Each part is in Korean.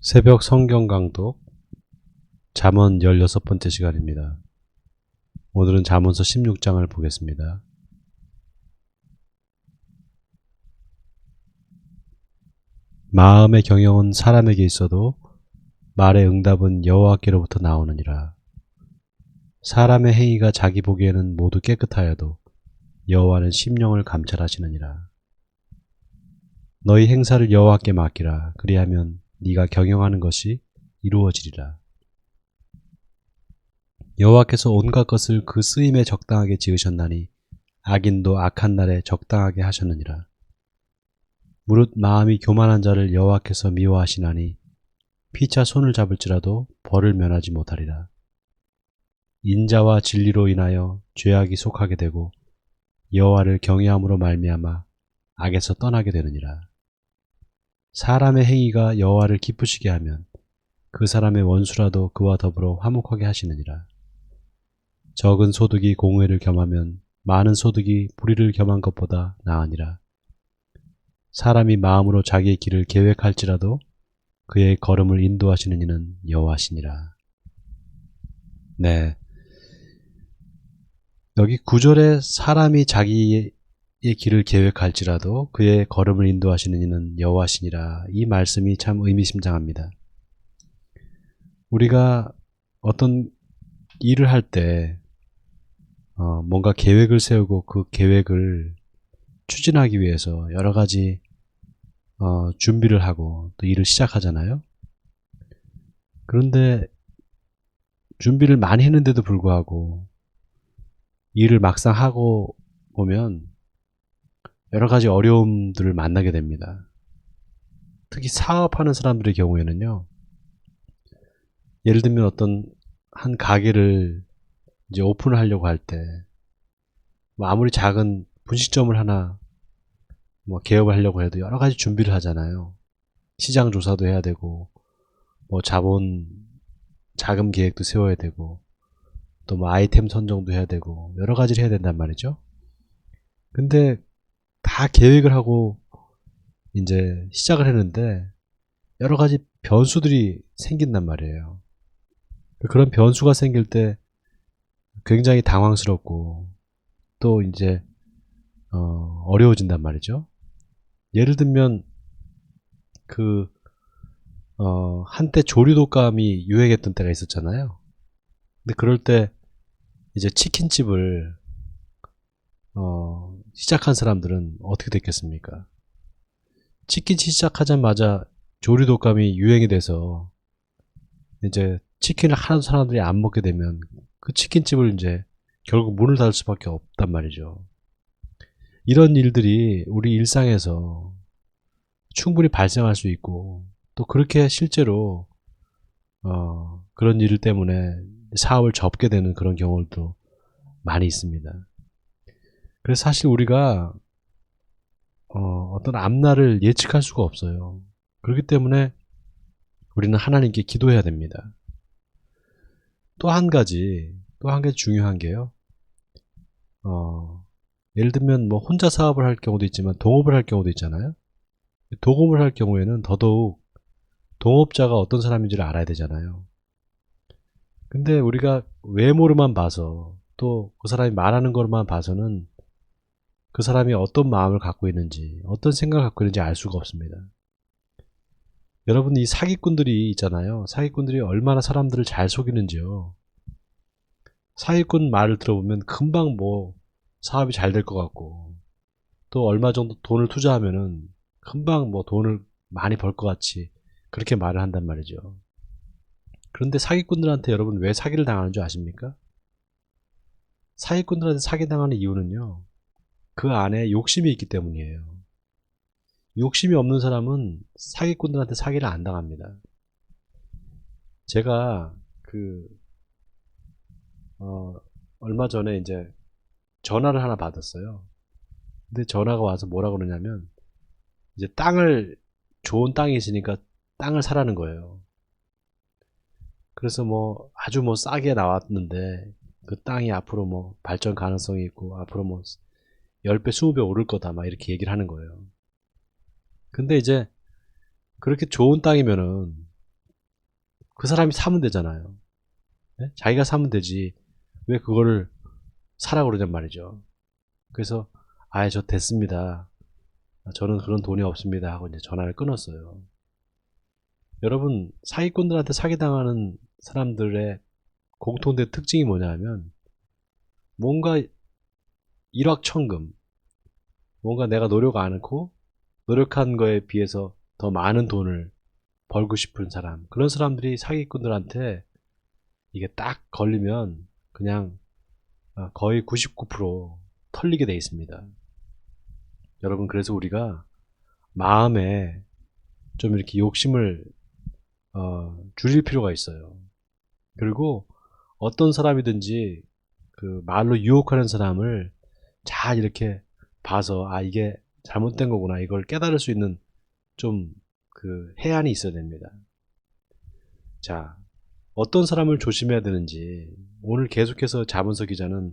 새벽 성경 강독 잠언 16번째 시간입니다. 오늘은 잠언서 16장을 보겠습니다. 마음의 경영은 사람에게 있어도 말의 응답은 여호와께로부터 나오느니라. 사람의 행위가 자기 보기에는 모두 깨끗하여도 여호와는 심령을 감찰하시느니라. 너희 행사를 여호와께 맡기라. 그리하면 네가 경영하는 것이 이루어지리라. 여호와께서 온갖 것을 그 쓰임에 적당하게 지으셨나니 악인도 악한 날에 적당하게 하셨느니라. 무릇 마음이 교만한 자를 여호와께서 미워하시나니 피차 손을 잡을지라도 벌을 면하지 못하리라. 인자와 진리로 인하여 죄악이 속하게 되고 여호와를 경외함으로 말미암아 악에서 떠나게 되느니라. 사람의 행위가 여호와를 기쁘시게 하면 그 사람의 원수라도 그와 더불어 화목하게 하시느니라. 적은 소득이 공회를 겸하면 많은 소득이 불의를 겸한 것보다 나으니라. 사람이 마음으로 자기의 길을 계획할지라도 그의 걸음을 인도하시는 이는 여호와시니라. 네, 여기 9절에 사람이 자기의 길을 계획할지라도 그의 걸음을 인도하시는 이는 여호와시니라. 이 말씀이 참 의미심장합니다. 우리가 어떤 일을 할 때 뭔가 계획을 세우고 그 계획을 추진하기 위해서 여러 가지 준비를 하고 또 일을 시작하잖아요. 그런데 준비를 많이 했는데도 불구하고 일을 막상 하고 보면 여러 가지 어려움들을 만나게 됩니다. 특히 사업하는 사람들의 경우에는요, 예를 들면 어떤 한 가게를 이제 오픈을 하려고 할 때 아무리 작은 분식점을 하나 개업을 하려고 해도 여러 가지 준비를 하잖아요. 시장 조사도 해야 되고 자금 계획도 세워야 되고 또 아이템 선정도 해야 되고 여러 가지를 해야 된단 말이죠. 근데 다 계획을 하고 이제 시작을 했는데 여러 가지 변수들이 생긴단 말이에요. 그런 변수가 생길 때 굉장히 당황스럽고 또 이제 어려워진단 말이죠. 예를 들면 한때 조류독감이 유행했던 때가 있었잖아요. 근데 그럴 때 이제 치킨집을 시작한 사람들은 어떻게 됐겠습니까? 치킨집 시작하자마자 조류독감이 유행이 돼서 이제 치킨을 하나도 사람들이 안 먹게 되면 그 치킨집을 이제 결국 문을 닫을 수밖에 없단 말이죠. 이런 일들이 우리 일상에서 충분히 발생할 수 있고 또 그렇게 실제로 그런 일 때문에 사업을 접게 되는 그런 경우도 많이 있습니다. 그래서 사실 우리가 어떤 앞날을 예측할 수가 없어요. 그렇기 때문에 우리는 하나님께 기도해야 됩니다. 또 한 가지 중요한 게요. 예를 들면 혼자 사업을 할 경우도 있지만 동업을 할 경우도 있잖아요. 동업을 할 경우에는 더더욱 동업자가 어떤 사람인지를 알아야 되잖아요. 근데 우리가 외모로만 봐서 또 그 사람이 말하는 것만 봐서는 그 사람이 어떤 마음을 갖고 있는지 어떤 생각을 갖고 있는지 알 수가 없습니다. 여러분, 이 사기꾼들이 있잖아요. 사기꾼들이 얼마나 사람들을 잘 속이는지요. 사기꾼 말을 들어보면 금방 사업이 잘 될 것 같고 또 얼마 정도 돈을 투자하면은 금방 돈을 많이 벌 것 같이 그렇게 말을 한단 말이죠. 그런데 사기꾼들한테 여러분 왜 사기를 당하는 줄 아십니까? 사기꾼들한테 사기당하는 이유는요, 그 안에 욕심이 있기 때문이에요. 욕심이 없는 사람은 사기꾼들한테 사기를 안 당합니다. 제가 얼마 전에 이제 전화를 하나 받았어요. 근데 전화가 와서 뭐라 그러냐면 이제 좋은 땅이 있으니까 땅을 사라는 거예요. 그래서 아주 싸게 나왔는데 그 땅이 앞으로 발전 가능성이 있고 앞으로 10배, 20배 오를 거다 막 이렇게 얘기를 하는 거예요. 근데 이제 그렇게 좋은 땅이면은 그 사람이 사면 되잖아요. 네? 자기가 사면 되지. 왜 그거를 사라고 그러냔 말이죠. 그래서 저 됐습니다. 저는 그런 돈이 없습니다 하고 이제 전화를 끊었어요. 여러분, 사기꾼들한테 사기당하는 사람들의 공통된 특징이 뭐냐면 뭔가 일확천금, 뭔가 내가 노력 안 하고 노력한 거에 비해서 더 많은 돈을 벌고 싶은 사람, 그런 사람들이 사기꾼들한테 이게 딱 걸리면 그냥 거의 99% 털리게 돼 있습니다. 여러분, 그래서 우리가 마음에 좀 이렇게 욕심을 줄일 필요가 있어요. 그리고 어떤 사람이든지 그 말로 유혹하는 사람을 잘 이렇게 봐서 이게 잘못된 거구나, 이걸 깨달을 수 있는 좀 그 해안이 있어야 됩니다. 자, 어떤 사람을 조심해야 되는지 오늘 계속해서 자문서 기자는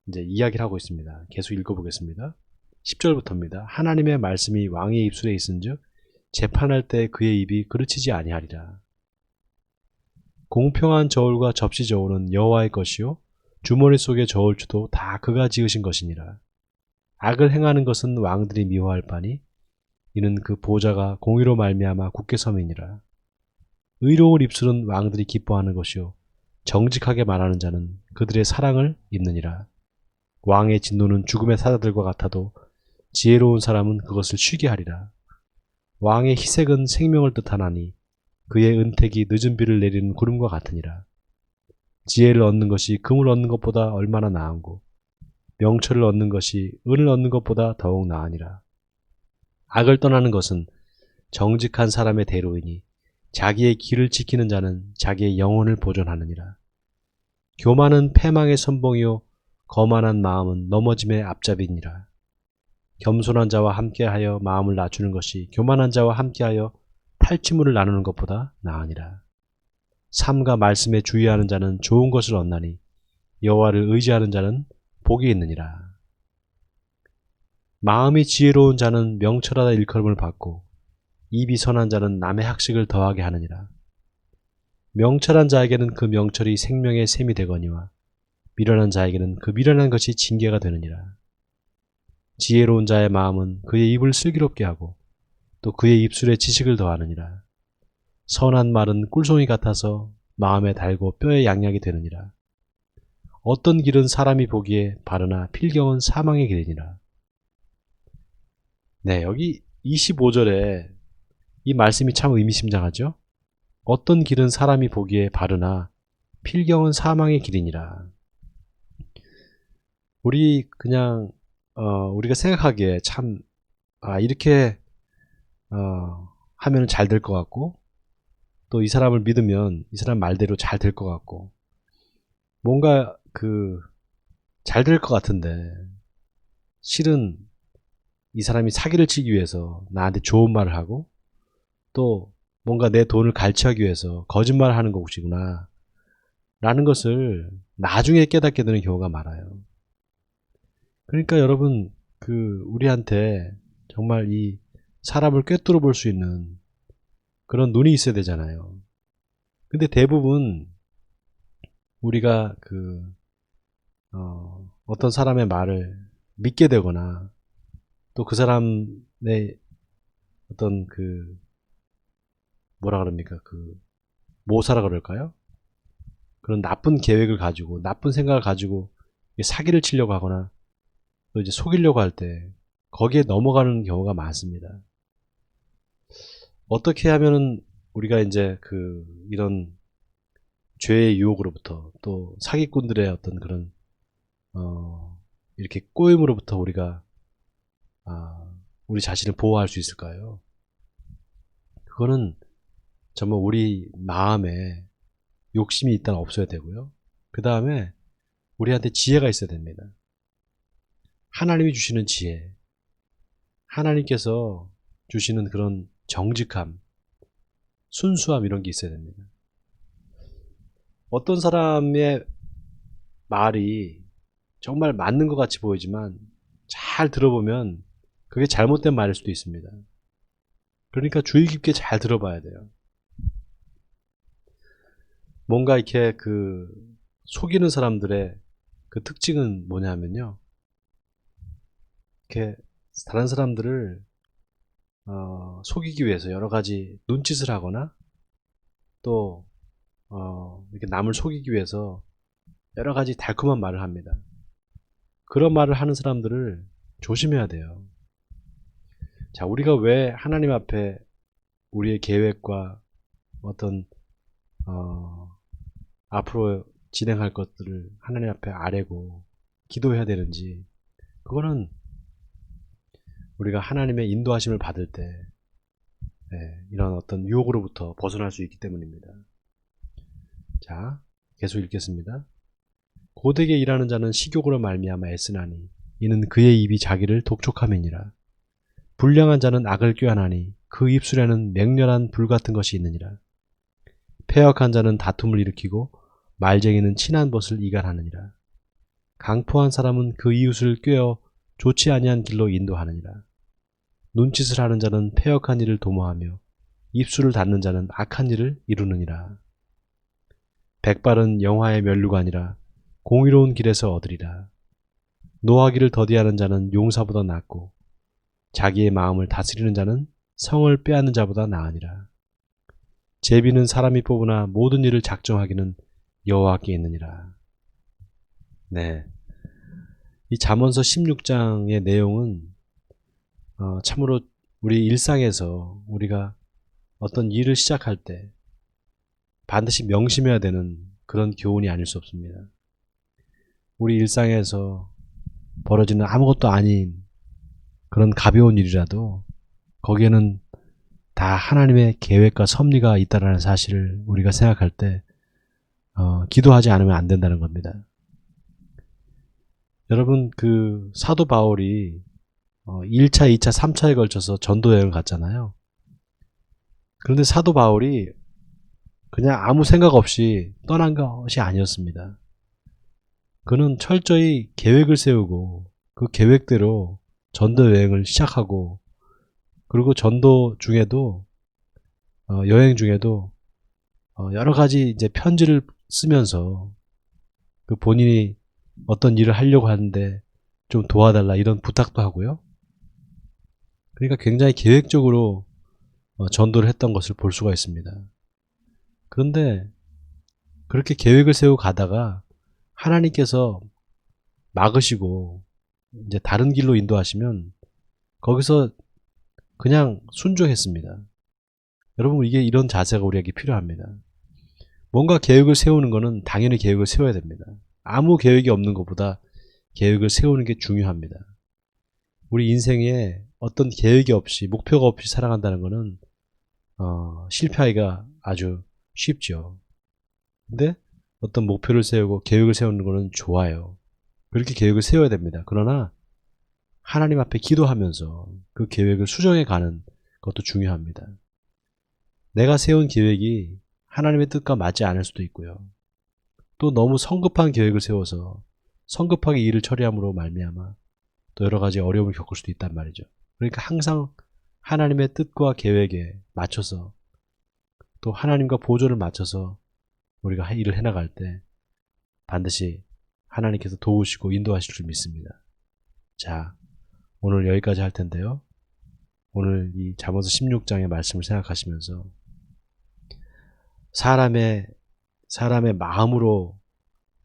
이제 이야기를 하고 있습니다. 계속 읽어보겠습니다. 10절부터입니다. 하나님의 말씀이 왕의 입술에 있은즉 재판할 때 그의 입이 그르치지 아니하리라. 공평한 저울과 접시 저울은 여호와의 것이요 주머니 속의 저울추도 다 그가 지으신 것이니라. 악을 행하는 것은 왕들이 미워할 바니 이는 그 보좌가 공의로 말미암아 굳게 섬이니라. 의로운 입술은 왕들이 기뻐하는 것이요 정직하게 말하는 자는 그들의 사랑을 입느니라. 왕의 진노는 죽음의 사자들과 같아도 지혜로운 사람은 그것을 쉬게 하리라. 왕의 희색은 생명을 뜻하나니 그의 은택이 늦은 비를 내리는 구름과 같으니라. 지혜를 얻는 것이 금을 얻는 것보다 얼마나 나은고 명철을 얻는 것이 은을 얻는 것보다 더욱 나으니라. 악을 떠나는 것은 정직한 사람의 대로이니 자기의 길을 지키는 자는 자기의 영혼을 보존하느니라. 교만은 패망의 선봉이요 거만한 마음은 넘어짐의 앞잡이니라. 겸손한 자와 함께하여 마음을 낮추는 것이 교만한 자와 함께하여 탈취물을 나누는 것보다 나으니라. 삶과 말씀에 주의하는 자는 좋은 것을 얻나니 여호와를 의지하는 자는 복이 있느니라. 마음이 지혜로운 자는 명철하다 일컬음을 받고 입이 선한 자는 남의 학식을 더하게 하느니라. 명철한 자에게는 그 명철이 생명의 샘이 되거니와 미련한 자에게는 그 미련한 것이 징계가 되느니라. 지혜로운 자의 마음은 그의 입을 슬기롭게 하고 또 그의 입술에 지식을 더하느니라. 선한 말은 꿀송이 같아서 마음에 달고 뼈에 양약이 되느니라. 어떤 길은 사람이 보기에 바르나 필경은 사망의 길이니라. 네, 여기 25절에 이 말씀이 참 의미심장하죠? 어떤 길은 사람이 보기에 바르나 필경은 사망의 길이니라. 우리 그냥 우리가 생각하기에 참 이렇게 하면 잘 될 것 같고 또 이 사람을 믿으면 이 사람 말대로 잘 될 것 같고 뭔가 잘 될 것 같은데 실은 이 사람이 사기를 치기 위해서 나한테 좋은 말을 하고 또 뭔가 내 돈을 갈취하기 위해서 거짓말을 하는 것이구나 라는 것을 나중에 깨닫게 되는 경우가 많아요. 그러니까 여러분 우리한테 정말 이 사람을 꿰뚫어 볼 수 있는 그런 눈이 있어야 되잖아요. 근데 대부분 우리가 어떤 사람의 말을 믿게 되거나 또 그 사람의 어떤 뭐라 그럽니까? 모사라 그럴까요? 그런 나쁜 계획을 가지고 나쁜 생각을 가지고 사기를 치려고 하거나 또 이제 속이려고 할 때 거기에 넘어가는 경우가 많습니다. 어떻게 하면은 우리가 이제 이런 죄의 유혹으로부터 또 사기꾼들의 어떤 그런 이렇게 꼬임으로부터 우리가 우리 자신을 보호할 수 있을까요? 그거는 정말 우리 마음에 욕심이 일단 없어야 되고요. 그 다음에 우리한테 지혜가 있어야 됩니다. 하나님이 주시는 지혜, 하나님께서 주시는 그런 정직함, 순수함 이런 게 있어야 됩니다. 어떤 사람의 말이 정말 맞는 것 같이 보이지만 잘 들어보면 그게 잘못된 말일 수도 있습니다. 그러니까 주의 깊게 잘 들어봐야 돼요. 뭔가 이렇게 속이는 사람들의 그 특징은 뭐냐면요. 이렇게 다른 사람들을 속이기 위해서 여러 가지 눈짓을 하거나 또 이렇게 남을 속이기 위해서 여러 가지 달콤한 말을 합니다. 그런 말을 하는 사람들을 조심해야 돼요. 자, 우리가 왜 하나님 앞에 우리의 계획과 어떤 앞으로 진행할 것들을 하나님 앞에 아뢰고 기도해야 되는지, 그거는 우리가 하나님의 인도하심을 받을 때 이런 어떤 유혹으로부터 벗어날 수 있기 때문입니다. 자, 계속 읽겠습니다. 고되게 일하는 자는 식욕으로 말미암아 애쓰나니 이는 그의 입이 자기를 독촉함이니라. 불량한 자는 악을 꾀하나니 그 입술에는 맹렬한 불 같은 것이 있느니라. 패역한 자는 다툼을 일으키고 말쟁이는 친한 벗을 이간하느니라. 강포한 사람은 그 이웃을 꾀어 좋지 아니한 길로 인도하느니라. 눈짓을 하는 자는 패역한 일을 도모하며 입술을 닫는 자는 악한 일을 이루느니라. 백발은 영화의 면류관이라 공의로운 길에서 얻으리라. 노하기를 더디하는 자는 용사보다 낫고 자기의 마음을 다스리는 자는 성을 빼앗는 자보다 나으니라. 제비는 사람이 뽑으나 모든 일을 작정하기는 여호와께 있느니라. 네, 이 잠언서 16장의 내용은 참으로 우리 일상에서 우리가 어떤 일을 시작할 때 반드시 명심해야 되는 그런 교훈이 아닐 수 없습니다. 우리 일상에서 벌어지는 아무것도 아닌 그런 가벼운 일이라도 거기에는 다 하나님의 계획과 섭리가 있다는 사실을 우리가 생각할 때 기도하지 않으면 안 된다는 겁니다. 여러분, 사도 바울이 1차, 2차, 3차에 걸쳐서 전도 여행을 갔잖아요. 그런데 사도 바울이 그냥 아무 생각 없이 떠난 것이 아니었습니다. 그는 철저히 계획을 세우고 그 계획대로 전도 여행을 시작하고, 그리고 전도 중에도 여행 중에도 여러 가지 이제 편지를 쓰면서 그 본인이 어떤 일을 하려고 하는데 좀 도와달라 이런 부탁도 하고요. 그러니까 굉장히 계획적으로 전도를 했던 것을 볼 수가 있습니다. 그런데 그렇게 계획을 세우고 가다가 하나님께서 막으시고 이제 다른 길로 인도하시면 거기서 그냥 순종했습니다. 여러분, 이게 이런 자세가 우리에게 필요합니다. 뭔가 계획을 세우는 거는 당연히 계획을 세워야 됩니다. 아무 계획이 없는 것보다 계획을 세우는 게 중요합니다. 우리 인생에 어떤 계획이 없이, 목표가 없이 살아간다는 것은 실패하기가 아주 쉽죠. 근데 어떤 목표를 세우고 계획을 세우는 것은 좋아요. 그렇게 계획을 세워야 됩니다. 그러나 하나님 앞에 기도하면서 그 계획을 수정해 가는 것도 중요합니다. 내가 세운 계획이 하나님의 뜻과 맞지 않을 수도 있고요. 또 너무 성급한 계획을 세워서 성급하게 일을 처리함으로 말미암아 또 여러 가지 어려움을 겪을 수도 있단 말이죠. 그러니까 항상 하나님의 뜻과 계획에 맞춰서, 또 하나님과 보조를 맞춰서 우리가 일을 해나갈 때 반드시 하나님께서 도우시고 인도하실 줄 믿습니다. 자, 오늘 여기까지 할 텐데요. 오늘 이 잠언서 16장의 말씀을 생각하시면서 사람의 마음으로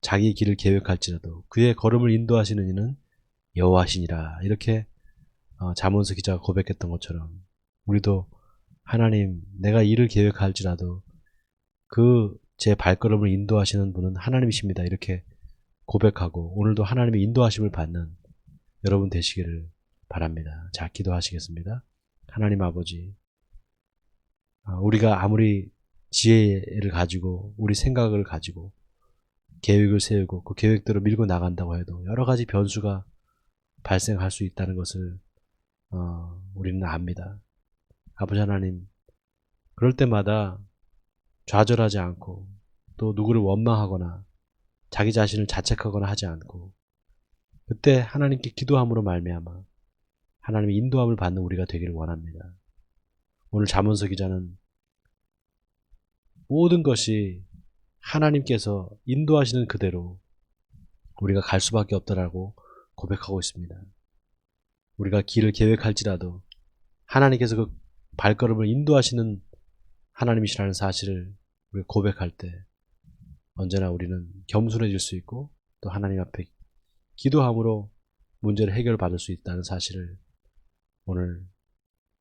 자기 길을 계획할지라도 그의 걸음을 인도하시는 이는 여호와시니라, 이렇게 잠언서 기자가 고백했던 것처럼 우리도 하나님, 내가 일을 계획할지라도 그 제 발걸음을 인도하시는 분은 하나님이십니다, 이렇게 고백하고 오늘도 하나님의 인도하심을 받는 여러분 되시기를 바랍니다. 자, 기도하시겠습니다. 하나님 아버지, 우리가 아무리 지혜를 가지고 우리 생각을 가지고 계획을 세우고 그 계획대로 밀고 나간다고 해도 여러 가지 변수가 발생할 수 있다는 것을 우리는 압니다. 아버지 하나님, 그럴 때마다 좌절하지 않고 또 누구를 원망하거나 자기 자신을 자책하거나 하지 않고 그때 하나님께 기도함으로 말미암아 하나님의 인도함을 받는 우리가 되기를 원합니다. 오늘 잠언서 기자는 모든 것이 하나님께서 인도하시는 그대로 우리가 갈 수밖에 없다라고 고백하고 있습니다. 우리가 길을 계획할지라도 하나님께서 그 발걸음을 인도하시는 하나님이시라는 사실을 우리가 고백할 때 언제나 우리는 겸손해질 수 있고 또 하나님 앞에 기도함으로 문제를 해결받을 수 있다는 사실을 오늘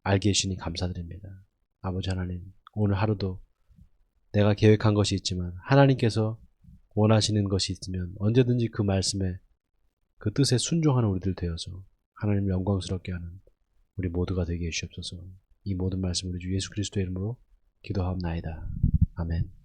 알게 해주시니 감사드립니다. 아버지 하나님, 오늘 하루도 내가 계획한 것이 있지만 하나님께서 원하시는 것이 있으면 언제든지 그 말씀에 그 뜻에 순종하는 우리들 되어서 하나님을 영광스럽게 하는 우리 모두가 되게 해주시옵소서. 이 모든 말씀 우리 주 예수 그리스도의 이름으로 기도하옵나이다. 아멘.